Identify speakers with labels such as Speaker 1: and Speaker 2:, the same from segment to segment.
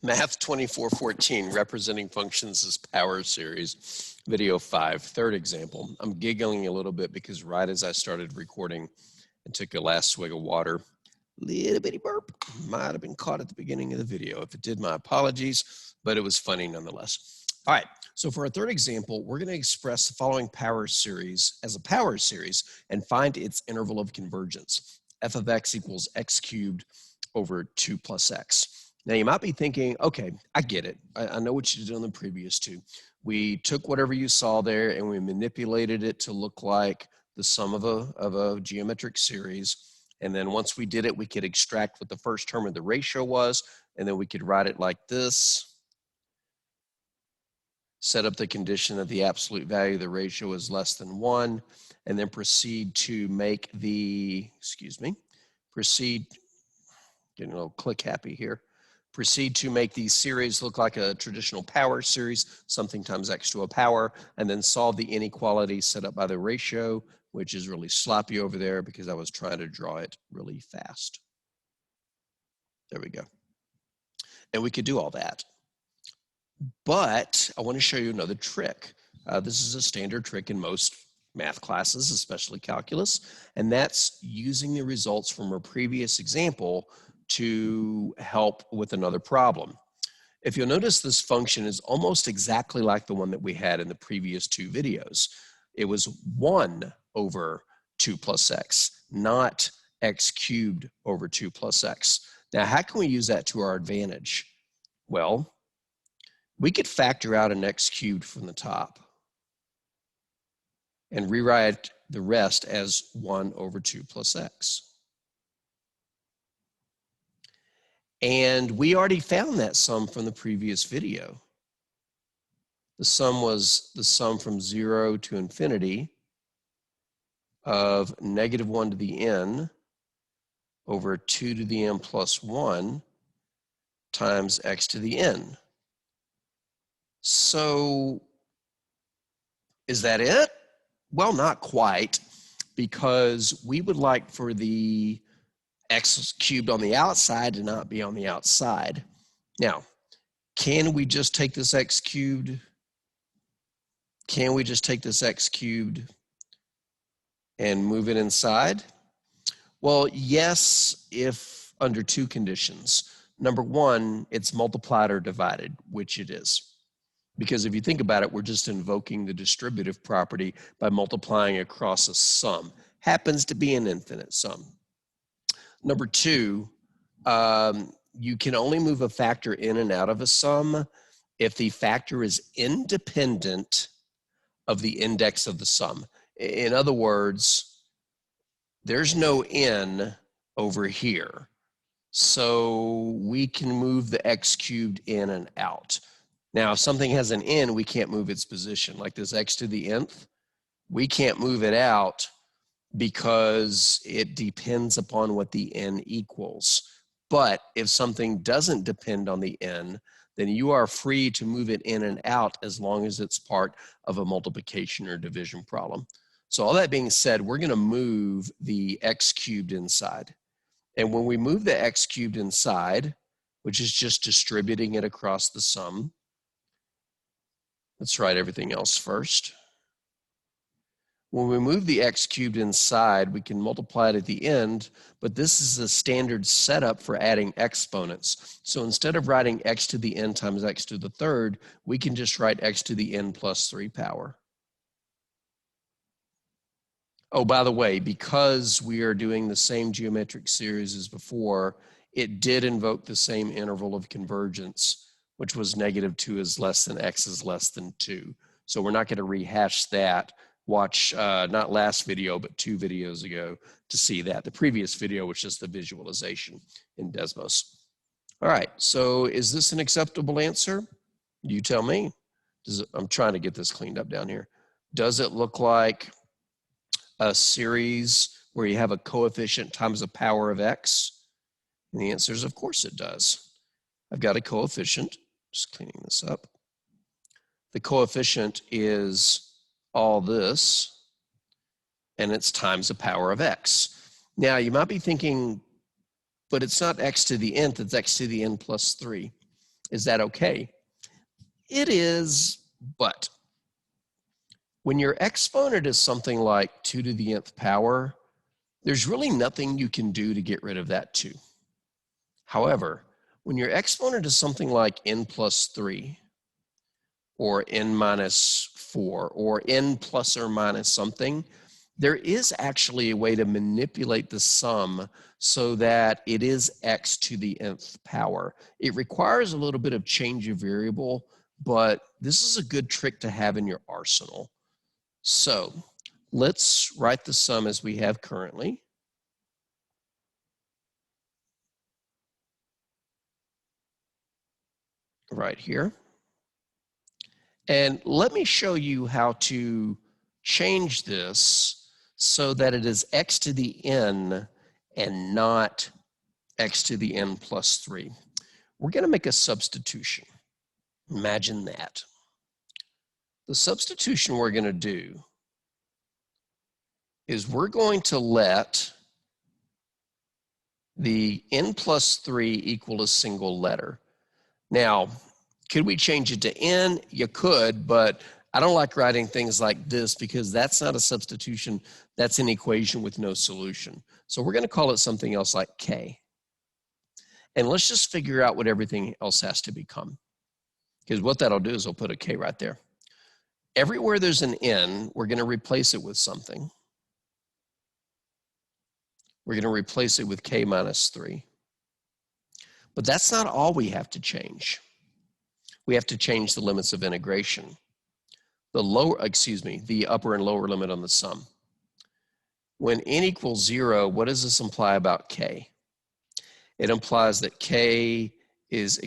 Speaker 1: Math 2414, representing functions as power series, video 5, third example. I'm giggling a little bit because right as I started recording and took a last swig of water, little bitty burp might have been caught at the beginning of the video. If it did, my apologies, but it was funny nonetheless. All right, so for our third example, we're going to express the following power series as a power series and find its interval of convergence. F of x equals x cubed over 2 plus x. Now you might be thinking, okay, I get it. I know what you did on the previous two. We took whatever you saw there and we manipulated it to look like the sum of a geometric series. And then once we did it, we could extract what the first term of the ratio was, and then we could write it like this. Set up the condition that the absolute value of the ratio is less than 1, and then proceed to make the, getting a little click happy here. Proceed to make these series look like a traditional power series, something times x to a power, and then solve the inequality set up by the ratio, which is really sloppy over there because I was trying to draw it really fast. There we go. And we could do all that. But I want to show you another trick. This is a standard trick in most math classes, especially calculus, and that's using the results from a previous example to help with another problem. If you'll notice, this function is almost exactly like the one that we had in the previous two videos. It was 1 over 2 plus x, not x cubed over 2 plus x. Now, how can we use that to our advantage? Well, we could factor out an x cubed from the top and rewrite the rest as 1 over 2 plus x. And we already found that sum from the previous video. The sum was the sum from 0 to infinity of -1 to the n over 2 to the n plus 1 times x to the n. So is that it? Well, not quite, because we would like for the x cubed on the outside to not be on the outside. Now, can we just take this x cubed? Can we just take this x cubed and move it inside? Well, yes, if under two conditions. Number one, it's multiplied or divided, which it is. Because if you think about it, we're just invoking the distributive property by multiplying across a sum. Happens to be an infinite sum. Number two, you can only move a factor in and out of a sum if the factor is independent of the index of the sum. In other words, there's no n over here. So we can move the x cubed in and out. Now, if something has an n, we can't move its position. Like this x to the nth, we can't move it out because it depends upon what the n equals. But if something doesn't depend on the n, then you are free to move it in and out as long as it's part of a multiplication or division problem. So all that being said, we're going to move the x cubed inside. And when we move the x cubed inside, which is just distributing it across the sum, let's write everything else first. When we move the x cubed inside, we can multiply it at the end, but this is a standard setup for adding exponents. So instead of writing x to the n times x to the third, we can just write x to the n plus 3 power. Oh, by the way, because we are doing the same geometric series as before, it did invoke the same interval of convergence, which was -2 is less than x is less than 2. So we're not going to rehash that. Watch not last video, but 2 videos ago to see that. The previous video was just the visualization in Desmos. All right, so is this an acceptable answer? You tell me. I'm trying to get this cleaned up down here. Does it look like a series where you have a coefficient times the power of x? And the answer is, of course it does. I've got a coefficient, just cleaning this up. The coefficient is all this, and it's times the power of x. Now, you might be thinking, but it's not x to the nth, it's x to the n plus 3. Is that okay? It is, but when your exponent is something like 2 to the nth power, there's really nothing you can do to get rid of that 2. However, when your exponent is something like n plus 3, or n minus 4, or n plus or minus something, there is actually a way to manipulate the sum so that it is x to the nth power. It requires a little bit of change of variable, but this is a good trick to have in your arsenal. So let's write the sum as we have currently. Right here. And let me show you how to change this so that it is x to the n and not x to the n plus 3. We're going to make a substitution. Imagine that. The substitution we're going to do is we're going to let the n plus 3 equal a single letter. Now, could we change it to n? You could, but I don't like writing things like this because that's not a substitution. That's an equation with no solution. So we're going to call it something else like k. And let's just figure out what everything else has to become. Because what that'll do is I'll put a k right there. Everywhere there's an n, we're going to replace it with something. We're going to replace it with k minus 3. But that's not all we have to change. We have to change the limits of integration. The upper and lower limit on the sum. When n equals 0, what does this imply about k? It implies that k is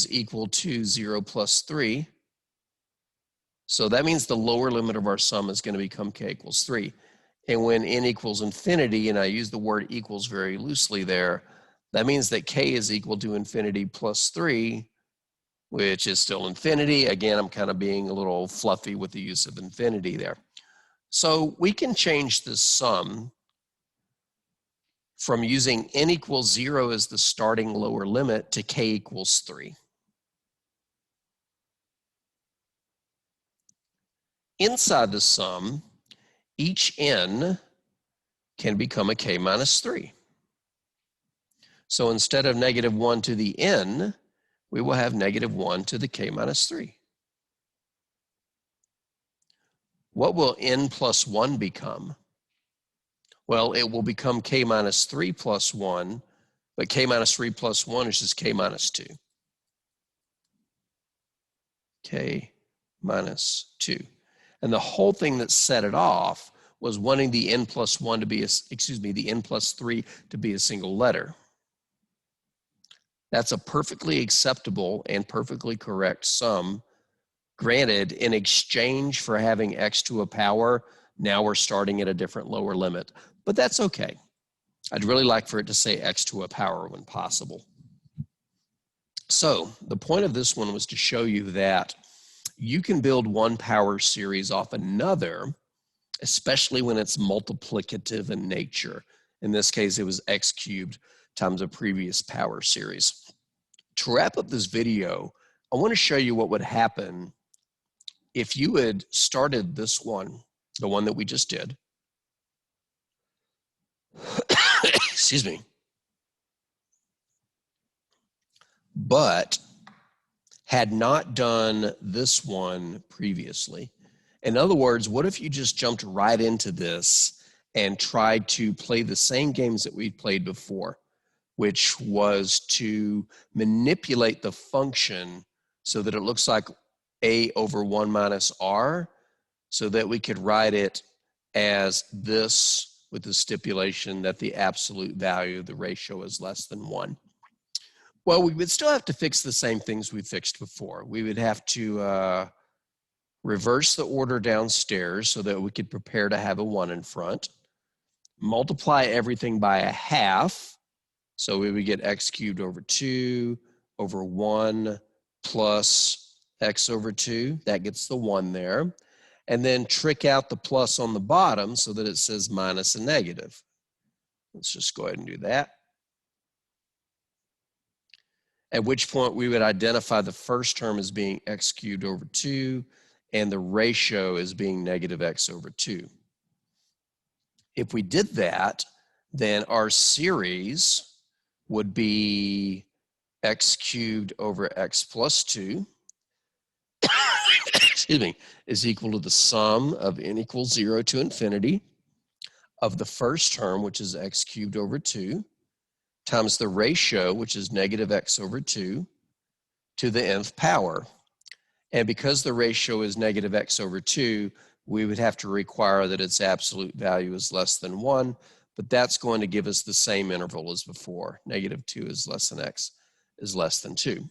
Speaker 1: equal to 0 plus 3. So that means the lower limit of our sum is going to become k equals 3. And when n equals infinity, and I use the word equals very loosely there, that means that k is equal to infinity plus 3, which is still infinity. Again, I'm kind of being a little fluffy with the use of infinity there. So we can change this sum from using n equals 0 as the starting lower limit to k equals 3. Inside the sum, each n can become a k minus 3. So instead of negative 1 to the n, we will have negative 1 to the k minus 3. What will n plus 1 become? Well, it will become k minus 3 plus 1, but k minus 3 plus 1 is just k minus 2. K minus 2. And the whole thing that set it off was wanting the n plus 1 to be the n plus 3 to be a single letter. That's a perfectly acceptable and perfectly correct sum. Granted, in exchange for having x to a power, now we're starting at a different lower limit, but that's okay. I'd really like for it to say x to a power when possible. So the point of this one was to show you that you can build one power series off another, especially when it's multiplicative in nature. In this case, it was x cubed times a previous power series. To wrap up this video, I want to show you what would happen if you had started this one, the one that we just did, excuse me, but had not done this one previously. In other words, what if you just jumped right into this and tried to play the same games that we played before, which was to manipulate the function so that it looks like a over 1 minus r, so that we could write it as this with the stipulation that the absolute value of the ratio is less than 1. Well, we would still have to fix the same things we fixed before. We would have to reverse the order downstairs so that we could prepare to have a 1 in front, multiply everything by a half, so we would get x cubed over 2 over 1 plus x over 2. That gets the 1 there. And then trick out the plus on the bottom so that it says minus and negative. Let's just go ahead and do that. at which point we would identify the first term as being x cubed over 2 and the ratio as being negative x over 2. If we did that, then our series would be x cubed over x plus 2 excuse me, is equal to the sum of n equals 0 to infinity of the first term, which is x cubed over 2, times the ratio, which is negative x over 2, to the nth power. And because the ratio is negative x over 2, we would have to require that its absolute value is less than 1, but that's going to give us the same interval as before. Negative 2 is less than x is less than 2.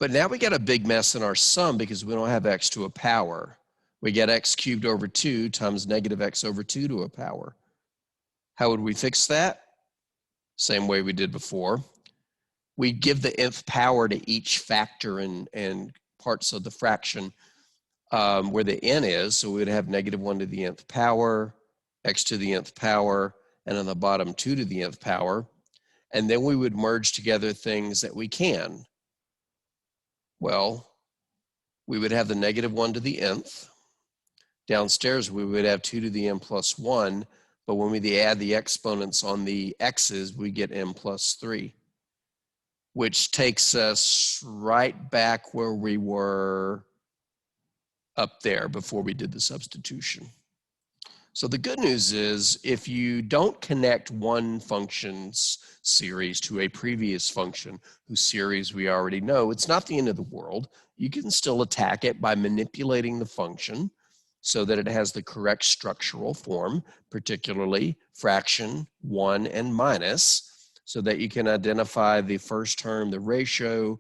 Speaker 1: But now we got a big mess in our sum because we don't have x to a power. We get x cubed over 2 times negative x over 2 to a power. How would we fix that? Same way we did before. We give the nth power to each factor and parts of the fraction where the n is. So we would have negative 1 to the nth power, x to the nth power, and on the bottom 2 to the nth power. And then we would merge together things that we can. Well, we would have the negative 1 to the nth. Downstairs, we would have 2 to the n plus 1, but when we add the exponents on the x's, we get n plus 3, which takes us right back where we were up there before we did the substitution. So the good news is if you don't connect one function's series to a previous function whose series we already know, it's not the end of the world. You can still attack it by manipulating the function so that it has the correct structural form, particularly fraction, 1, and minus, so that you can identify the first term, the ratio,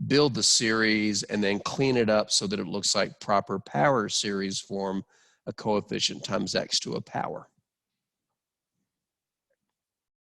Speaker 1: build the series, and then clean it up so that it looks like proper power series form, a coefficient times x to a power.